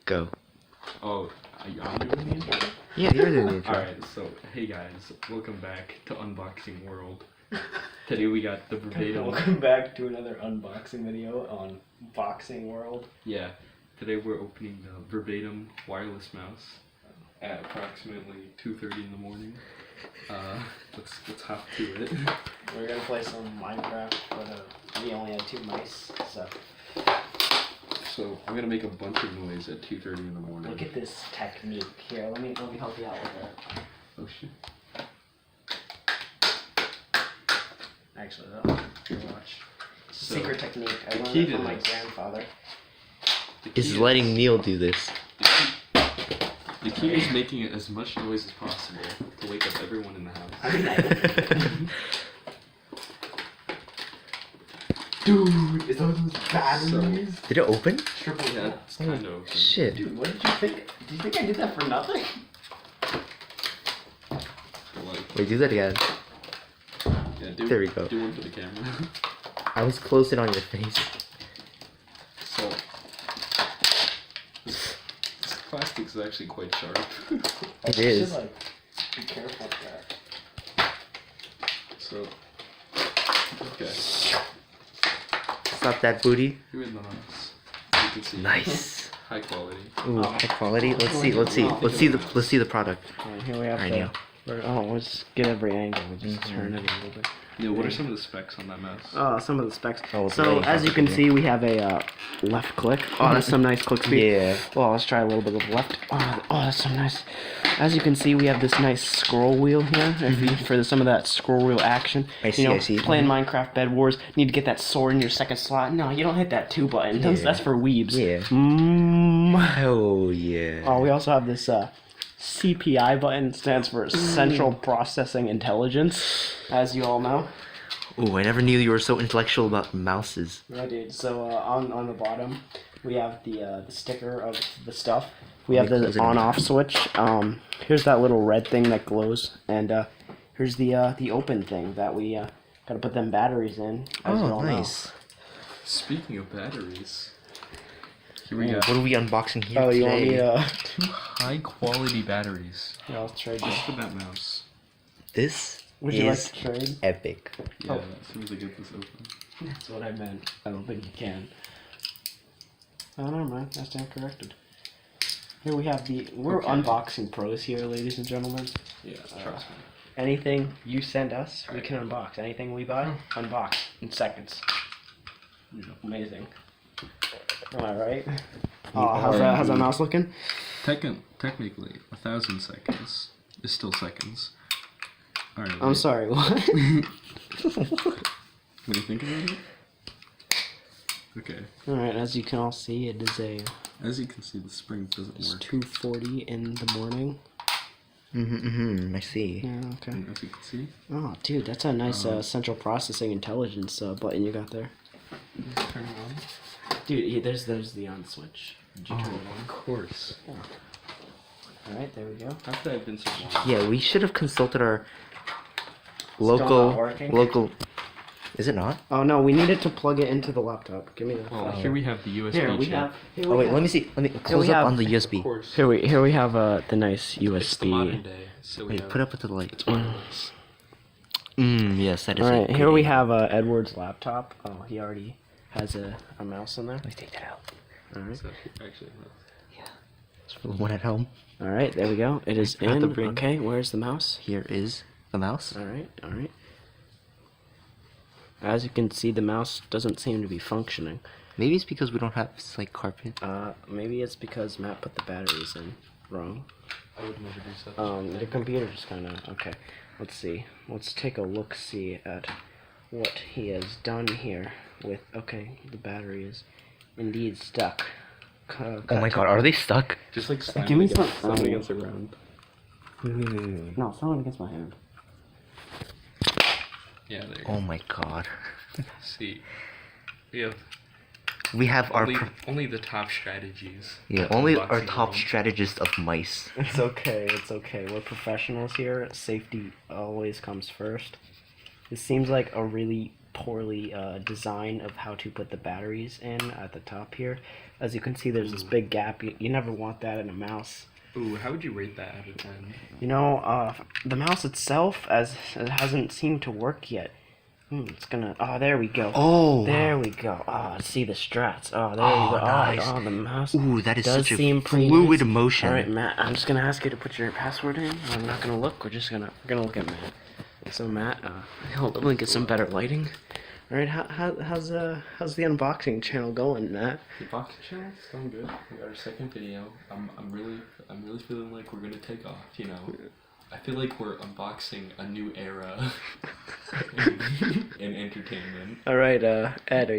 Go. Oh, I'm doing the intro? Yeah, you're doing the intro. Alright, so, hey guys, welcome back to Unboxing World. Today we got the verbatim... Welcome back to another unboxing video on Boxing World. Yeah, today we're opening the verbatim wireless mouse at approximately 2:30 in the morning. Let's hop to it. We're gonna play some Minecraft, but we only had 2 mice, so... So, I'm gonna make a bunch of noise at 2:30 in the morning. Look at this technique. Here, let me help you out with it. Oh shit. Actually, though, watch. So, Secret technique. I the learned key it to from my this- grandfather. The key Is letting Neil do this. The key is making it as much noise as possible to wake up everyone in the house. I mean, Dude, is those batteries? Did it open? Triple yeah, it's kind of open. Shit. Dude, what did you think? Do you think I did that for nothing? Like, Wait, do that again. yeah, do, There we go. Do one for the camera. I was close it on your face. So, this plastic is actually quite sharp. It You is. should, like, be careful with that. So, okay, Stop that booty. here in the house, you can see Nice. high quality. Ooh, high quality. Let's see. Let's see the product. Alright, here we have Alright, the... Neil. let's get every angle. We just turn it a little bit. Neil, what are some of the specs on that mouse? Some of the specs. Oh, it's So really as you can complicated. see, we have a left click. Oh, that's some nice click speed. Yeah. Well, let's try a little bit of left. Oh, that's so nice. As you can see, we have this nice scroll wheel here for some of that scroll wheel action. I see, You know, I see. playing Minecraft Bed Wars, need to get that sword in your second slot. No, you don't hit that 2 button. Yeah. That's for weebs. Yeah. Oh yeah. Oh, we also have this CPI button. Stands for Central Processing Intelligence, as you all know. Ooh, I never knew you were so intellectual about mouses. Yeah, dude. So on the bottom, we have the sticker of the stuff. We have Let me close the it. on-off switch. Here's that little red thing that glows, and here's the open thing that we gotta put them batteries in. As you Oh, all nice. Speaking of batteries, here we Ooh, got what are we unboxing here know. Oh, you want me? today? 2 high quality batteries Yeah, I'll trade just you. for that mouse. This Would you like is to trade? epic. Yeah, Oh. as soon as I get this open. That's what I meant. I don't think you can. Oh, never mind. I stand corrected. Here we have we're Okay. unboxing pros here, ladies and gentlemen. Yeah, trust me. Anything you send us, we can unbox. Anything we buy, unbox in seconds. Yeah. Amazing. Am I right? are How's that indeed. mouse looking? Technically, 1,000 seconds is still seconds. Alright. I'm sorry, what? What do you think about it? Okay. Alright, as you can all see, it is As you can see, the spring doesn't it's work. 2:40 in the morning. I see. Yeah, okay. And as you can see, Oh, dude, that's a nice central processing intelligence button you got there. turn it on. Dude, there's the on switch. Did you turn it on? Of course. Alright, there we go. How could I have been so long? Yeah, we should have consulted our Still not local working? Is it not? Oh no, we needed to plug it into the laptop. Give me that. Well, here we have the USB Here we chip. have. Oh wait, let me see. Let me close we up have- on the Of USB. course. Here we have the nice It's the modern USB. day, so we Wait, have put up with the light. wireless. Yes, that is. All a right, good here we idea. have Edward's laptop. Oh, he already has a mouse in there. Let me take that out. All right. So, actually, no. It's for the one at home. All right, there we go. It is Forgot to in. bring- Okay, where's the mouse? Here is the mouse. All right, all right. As you can see, the mouse doesn't seem to be functioning. Maybe it's because we don't have like carpet. Maybe it's because Matt put the batteries in wrong. I would never do such. The computer just kind of okay. Let's see. Let's take a look. See at what he has done here with. Okay, the battery is indeed stuck. Oh my god, are they stuck? Just like slam Give me it against, some- slam it against the ground. No, someone against my hand. Yeah, there you Oh my god. go. See, we have We have our only the top strategies. yeah, at only our Unboxing top World. strategist of mice. It's okay. It's okay. We're professionals here. Safety always comes first. This seems like a really poorly design of how to put the batteries in at the top here. As you can see, there's this big gap. You never want that in a mouse. Ooh, how would you rate that out of 10? You know, the mouse itself, as it hasn't seemed to work yet. It's gonna. Oh, there we go. Oh, There we go. Oh, see the struts. Oh, there Oh, you go. nice. Oh, the mouse. Ooh, that is does such a seem pretty fluid nice. motion. All right, Matt. I'm just gonna ask you to put your password in. I'm not gonna look. We're gonna look at Matt. So Matt, hold on, let me get some better lighting. All right, how's the unboxing channel going, Matt? The box channel's going good. We got our second video. I'm really feeling like we're gonna take off. You know, I feel like we're unboxing a new era in entertainment. All right, Ed,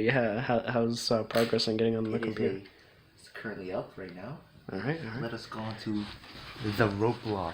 how's progress on getting on the computer? It's currently up right now. All right. Let us go on to the rope block.